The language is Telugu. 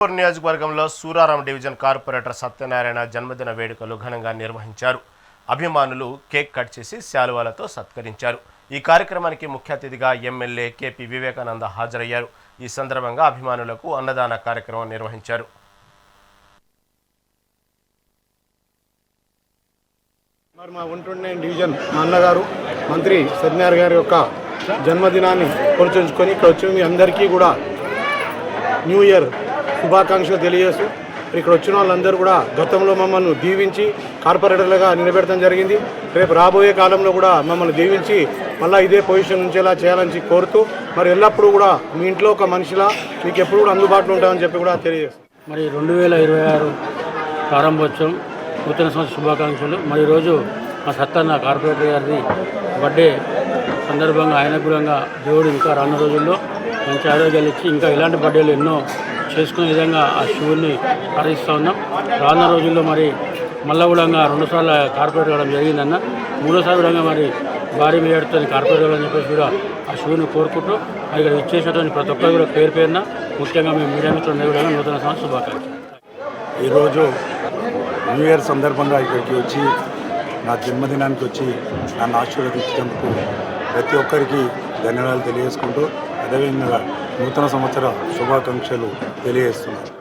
నియోజకవర్గంలో సూరారం డివిజన్ కార్పొరేటర్ సత్యనారాయణ జన్మదిన వేడుకలు ఘనంగా నిర్వహించారు. అభిమానులు కేక్ కట్ చేసి శాలువాలతో సత్కరించారు. ఈ కార్యక్రమానికి ముఖ్య అతిథిగా ఎమ్మెల్యే కేపీ వివేకానంద హాజరయ్యారు. ఈ సందర్భంగా అభిమానులకు అన్నదాన కార్యక్రమం నిర్వహించారు. మా 129 డివిజన్ మా అన్నగారు మంత్రి సత్యనారాయణ గారి యొక్క జన్మదినాన్ని పురస్కరించుకొని ఇక్కడ వచ్చిన మీ అందరికీ కూడా న్యూ ఇయర్ శుభాకాంక్షలు తెలియజేస్తూ ఇక్కడ వచ్చిన వాళ్ళందరూ కూడా గతంలో మమ్మల్ని దీవించి కార్పొరేటర్లుగా నిలబెట్టడం జరిగింది. రేపు రాబోయే కాలంలో కూడా మమ్మల్ని దీవించి మళ్ళీ ఇదే పొజిషన్ నుంచేలా చేయాలని కోరుతూ మరి ఎల్లప్పుడూ కూడా మీ ఇంట్లో ఒక మనిషిలా మీకు ఎప్పుడు కూడా అందుబాటులో ఉంటామని చెప్పి కూడా తెలియజేస్తాం. మరి 2026 ప్రారంభోత్సవం నూతన సంవత్సర శుభాకాంక్షలు. మరి ఈరోజు మా సత్తన్న కార్పొరేటర్ గారిది బర్త్డే సందర్భంగా ఆయన కూడా దేవుడు ఇంకా రానున్న రోజుల్లో మంచి ఆరోగ్యాలు ఇచ్చి ఇంకా ఇలాంటి బర్త్డేలు ఎన్నో చేసుకునే విధంగా ఆ శివుడిని ప్రార్థిస్తూ ఉన్నాం. రానున్న రోజుల్లో మరి మళ్ళా కూడా 2 సార్లు కార్పొరేట్ అవ్వడం జరిగిందన్న, 3సారి కూడా మరి భారీ మేయర్తో కార్పొరేట్ అవ్వాలని చెప్పేసి కూడా ఆ శివుని కోరుకుంటూ మరి ఇక్కడ ఇచ్చేసినటువంటి ప్రతి ఒక్కరు కూడా పేరున ముఖ్యంగా మేము మీడియా మిత్రులందరూ కూడా నూతన సంవత్సర శుభాకాంక్షలు. ఈరోజు న్యూ ఇయర్ సందర్భంగా ఇక్కడికి వచ్చి నా జన్మదినానికి వచ్చి నన్ను ఆశీర్వదించినందుకు ప్రతి ఒక్కరికి ధన్యవాదాలు తెలియజేసుకుంటూ అదేవిధంగా నూతన సంవత్సర శుభాకాంక్షలు తెలియజేస్తున్నాను.